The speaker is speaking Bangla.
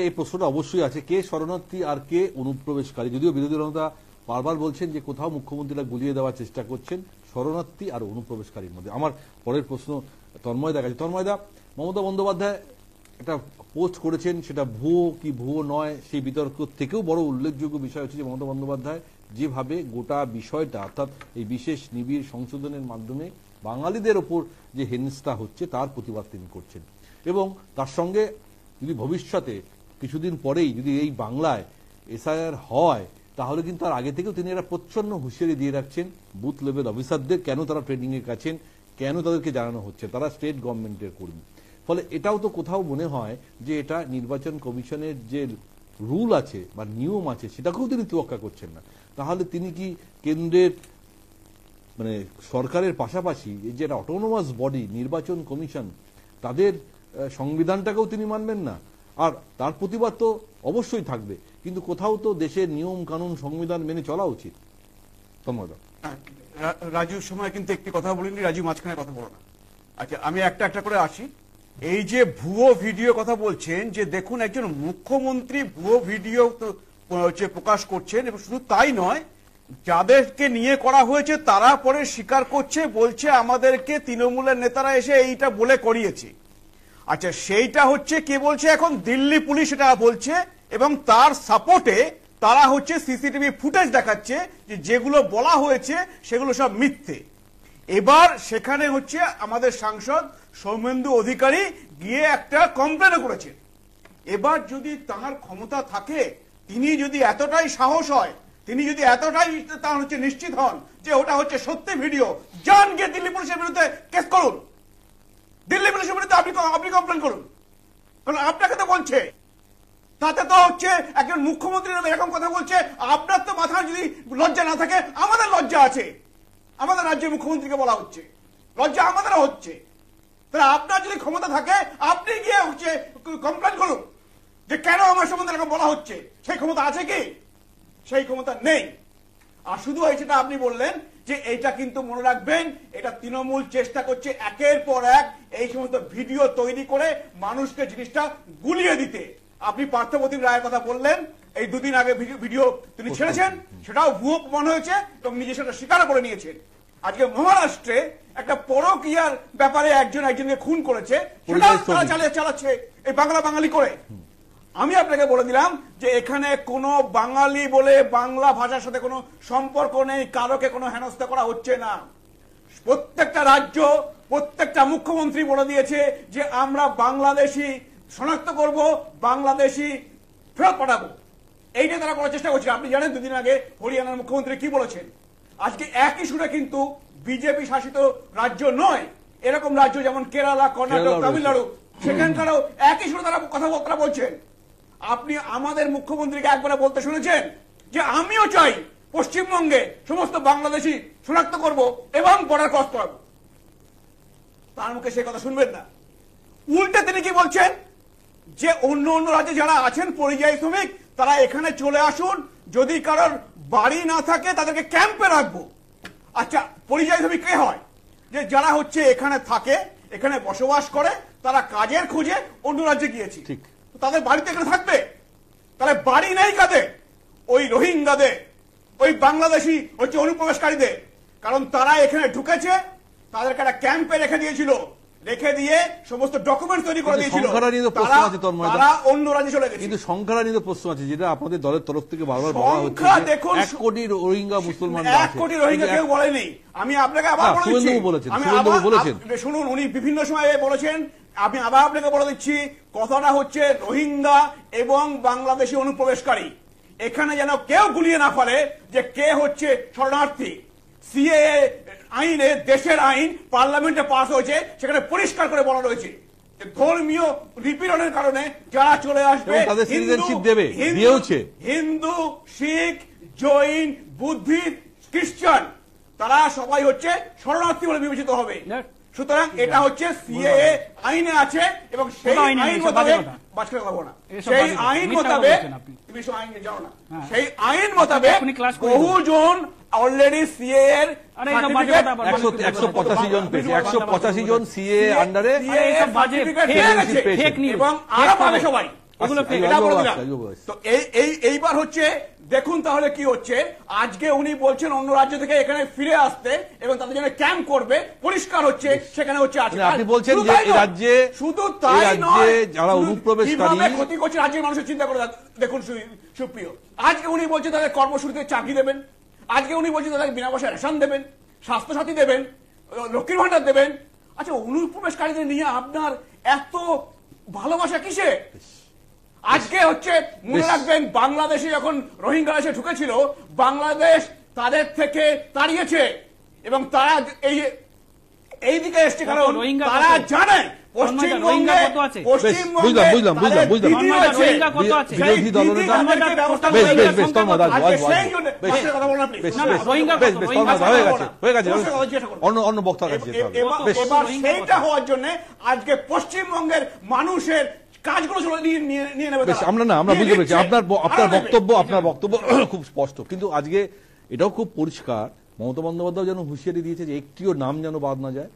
এই প্রশ্নটা অবশ্যই আছে, কে শরণার্থী আর কে অনুপ্রবেশকারী। যদিও বিরোধী দলনেতা বারবার বলছেন যে কোথাও মুখ্যমন্ত্রীরা গুলিয়ে দেওয়ার চেষ্টা করছেন শরণার্থী আর অনুপ্রবেশকারীর মধ্যে। আমার পরের প্রশ্ন তন্ময়দা কাছে। তন্ময়দা, মমতা বন্দ্যোপাধ্যায় একটা পোস্ট করেছেন, সেটা ভুয়ো কি ভুয়ো নয় সেই বিতর্ক থেকেও বড় উল্লেখযোগ্য বিষয় হচ্ছে যে মমতা বন্দ্যোপাধ্যায় যেভাবে গোটা বিষয়টা অর্থাৎ এই বিশেষ নিবিড় সংশোধনের মাধ্যমে বাঙালিদের ওপর যে হেনস্থা হচ্ছে তার প্রতিবাদ তিনি করছেন, এবং তার সঙ্গে যদি ভবিষ্যতে কিছুদিন পরেই যদি এই বাংলায় এসআইআর হয় তাহলে কিন্তু তার আগে থেকেও তিনি একটা প্রচ্ছন্ন হুঁশিয়ারি দিয়ে রাখছেন বুথ লেভেল অফিসারদের, কেন তারা ট্রেনিং এ গেছেন, কেন তাদেরকে জানানো হচ্ছে তারা স্টেট গভর্নমেন্টের কর্মী। ফলে এটাও তো কোথাও মনে হয় যে এটা নির্বাচন কমিশনের যে রুল আছে বা নিয়ম আছে সেটাকেও তিনি তোয়াক্কা করছেন না। তাহলে তিনি কি কেন্দ্রের মানে সরকারের পাশাপাশি এই যে একটা অটোনোমাস বডি নির্বাচন কমিশন তাদের সংবিধানটাকেও তিনি মানবেন না? আর তার প্রতিবাদ তো অবশ্যই থাকবে, কিন্তু কোথাও তো দেশের নিয়ম কানুন সংবিধান মেনে চলা উচিত। রাজুর সময় কিন্তু একটি কথা বলিনি, রাজু মাঝখানে কথা বলো না। আচ্ছা, আমি একটা একটা করে আসি। এই যে ভুয়ো ভিডিও কথা বলছেন, যে দেখুন একজন মুখ্যমন্ত্রী ভুয়ো ভিডিও প্রকাশ করছেন, এবং শুধু তাই নয়, যাদেরকে নিয়ে করা হয়েছে তারা পরে স্বীকার করছে, বলছে আমাদেরকে তৃণমূলের নেতারা এসে এইটা বলে করিয়েছে। আচ্ছা, সেইটা হচ্ছে কে বলছে? এখন দিল্লি পুলিশ এটা বলছে, এবং তার সাপোর্টে তারা হচ্ছে সিসিটিভি ফুটেজ দেখাচ্ছে যে যেগুলো বলা হয়েছে সেগুলো সব মিথ্যে। এবার সেখানে হচ্ছে আমাদের সাংসদ সৌমেন্দু অধিকারী গিয়ে একটা কমপ্লেন করেছেন। এবার যদি তার ক্ষমতা থাকে, তিনি যদি এতটাই সাহস হয়, তিনি যদি এতটাই তার হচ্ছে নিশ্চিত হন যে ওটা হচ্ছে সত্যি ভিডিও, যান গিয়ে দিল্লি পুলিশের বিরুদ্ধে কেস করুন, দিল্লি পুলিশের বিরুদ্ধে আপনি কমপ্লেন করুন, কারণ আপনাকে তো বলছে। তাতে তো হচ্ছে একজন মুখ্যমন্ত্রী এরকম কথা বলছে, আপনার তো মাথায় যদি লজ্জা না থাকে, আমাদের লজ্জা আছে, আমাদের রাজ্যের মুখ্যমন্ত্রীকে বলা হচ্ছে, লজ্জা আমাদেরও হচ্ছে। তাহলে আপনার যদি ক্ষমতা থাকে আপনি গিয়ে হচ্ছে কমপ্লেন করুন যে কেন আমার সম্বন্ধে এরকম বলা হচ্ছে। সেই ক্ষমতা আছে কি? সেই ক্ষমতা নেই। আর শুধু সেটা আপনি বললেন যে এইটা কিন্তু মনে রাখবেন, এটা তৃণমূল চেষ্টা করছে একের পর এক এই সমস্ত ভিডিও তৈরি করে মানুষকে জিনিসটা গুলিয়ে দিতে। আপনি পার্থপ্রতিম রায়ের কথা বললেন, এই দুদিন আগে ভিডিও তিনি ছেড়েছেন, সেটাও ভুয়ো প্রমাণ হয়েছে এবং নিজে সেটা স্বীকার করে নিয়েছেন। আজকে মহারাষ্ট্রে একটা পরকীয়ার ব্যাপারে একজনকে খুন করেছে, সেটাও তারা চালাচ্ছে এই বাংলা বাঙালি করে। আমি আপনাকে বলে দিলাম যে এখানে কোনো বাঙালি বলে বাংলা ভাষার সাথে কোনো সম্পর্ক নেই, কারোকে কোনো হেনস্থা করা হচ্ছে না। প্রত্যেকটা রাজ্য, প্রত্যেকটা মুখ্যমন্ত্রী বলে দিয়েছে যে আমরা বাংলাদেশি শনাক্ত করব, বাংলাদেশি ফেরত পাঠাবো। এইটা তারা করার চেষ্টা করছে। আপনি জানেন দুদিন আগে হরিয়ানার মুখ্যমন্ত্রী কি বলেছেন। আজকে একই সুরে কিন্তু বিজেপি শাসিত রাজ্য নয়, এরকম রাজ্য যেমন কেরালা, কর্ণাটক, তামিলনাড়ু, সেখানকারও একই সুরে তারা কথাবার্তা বলছেন। আপনি আমাদের মুখ্যমন্ত্রীকে একবারে বলতে শুনেছেন যে আমিও চাই পশ্চিমবঙ্গে সমস্ত বাংলাদেশি শনাক্ত করব এবং বর্ডার ক্রস করাবো? তার মুখে সে কথা শুনবেন না। উল্টে তিনি কি বলছেন যে অন্য অন্য রাজ্যে যারা আছেন পরিযায়ী শ্রমিক তারা এখানে চলে আসুন, যদি কারোর বাড়ি না থাকে তাদেরকে ক্যাম্পে রাখবো। আচ্ছা, পরিযায়ী শ্রমিক কে হয়? যে যারা হচ্ছে এখানে থাকে, এখানে বসবাস করে, তারা কাজের খোঁজে অন্য রাজ্যে গিয়েছি, তাদের বাড়িতে এখানে থাকবে। তাহলে বাড়ি নেই কাদের? ওই রোহিঙ্গাদের, ওই বাংলাদেশি হচ্ছে অনুপ্রবেশকারীদের। কারণ তারা এখানে ঢুকেছে, তাদেরকে একটা ক্যাম্পে রেখে দিয়েছিল, রেখে দিয়ে সমস্ত ডকুমেন্ট তৈরি করে দিয়েছিল, তারা অন্য রাজ্যে চলে গেছে। কিন্তু সংখ্যা নিয়ে প্রশ্ন আছে, যেটা আপনাদের দলের তরফ থেকে বারবার বলা হচ্ছে 1 কোটি রোহিঙ্গা মুসলমান। 1 কোটি রোহিঙ্গা কেউ বলেনি। আমি আপনাকে আবার বলেছি, শুনুন, উনি বিভিন্ন সময় বলেছেন, আমি আবার আপনাকে বলে দিচ্ছি, কথাটা হচ্ছে রোহিঙ্গা এবং বাংলাদেশি অনুপ্রবেশকারী। এখানে যেন কেউ গুলিয়ে না ফেলে যে কে হচ্ছে শরণার্থী। সিএএ আইনে, দেশের আইন পার্লামেন্টে পাস হয়েছে, সেখানে পরিষ্কার করে বলা রয়েছে যে ধর্মীয় নিপীড়নের কারণে যারা চলে আসবে, হিন্দু, শিখ, জৈন, বুদ্ধিস্ট, খ্রিস্টান, তারা সবাই হচ্ছে শরণার্থী বলে বিবেচিত হবে। সুতরাং এটা হচ্ছে সিএএ আইনে আছে, এবং সেই আইন মোতাবেক সেই আইন মোতাবেক তুমি সব আইন জানো না, সেই আইন মোতাবেক বহুজন অলরেডি সিএ এর 185 জন পেয়েছে, 185 জন সিএ আন্ডারে, এবং আরো পাবে সবাই। ওগুলো আসছে, fake। এটা বলে রাজুবাবু দিলাম। আসছে, রাজুবাবু আসছে। তো এইবার হচ্ছে দেখুন তাহলে কি হচ্ছে। আজকে উনি বলছেন অন্য রাজ্য থেকে এখানে ফিরে আসতে এবং তাদের জন্য ক্যাম্প করবে, পরিষ্কার হচ্ছে সেখানে হচ্ছে আছে। মানে আপনি বলছেন শুধু যে তাই এই নয়, রাজ্যে- শুধু এই তাই রাজ্যে নয়, যারা শুধু অনুপ্রবেশকারী- কিভাবে ক্ষতি করছে রাজ্যের মানুষের চিন্তা করে দেখুন সুপ্রিয়। আজকে উনি বলছেন তাদের কর্মসূচিতে চাকরি দেবেন, আজকে উনি বলছেন তাদের বিনা পয়সায় রেশন দেবেন, স্বাস্থ্যসাথী দেবেন, লক্ষ্মীর ভান্ডার দেবেন। আচ্ছা, অনুপ্রবেশকারীদের নিয়ে আপনার এত ভালোবাসা কিসে? আজকে হচ্ছে মনে রাখবেন, বাংলাদেশে যখন রোহিঙ্গা এসে ঢুকেছিল, বাংলাদেশ তাদের থেকে তাড়িয়েছে এবং তারা এইদিকে এসছে কারণ রোহিঙ্গা তারা কত? জানে রোহিঙ্গা কত আছে? পশ্চিমবঙ্গে বুঝলাম। রোহিঙ্গা কত আছে? বিরোধী দলনেতা আমাদের ব্যবস্থা বেশ করে বেশ দেওয়ার বেশ সংখ্যা তন্ময় কত? দাস, আজকে ওয়াজ, সেই জন্য বেশ, পাশের কথা বলুন আপনি। বেশ, না, না, বেশ, রোহিঙ্গা বেশ, কত? বেশ, রোহিঙ্গা তন্ময় দা, কত? হয়ে গেছে জিজ্ঞাসা করুন। অন্য বক্তার কাছে যেতে হবে। এবার বেশ, কত? এবার রোহিঙ্গা সেইটা কত? হওয়ার জন্য আজকে পশ্চিমবঙ্গের মানুষের কাজগুলো নিয়ে নেবে বেশ, তারা। আমরা নিয়ে বুঝতে পেরেছি নিচ্ছে। আপনার আরো নেবে। বক্তব্য খুব স্পষ্ট, কিন্তু আজকে এটাও খুব পরিষ্কার মমতা বন্দ্যোপাধ্যায় যেন হুঁশিয়ারি দিয়েছে যে একটিও নাম যেন বাদ না যায়।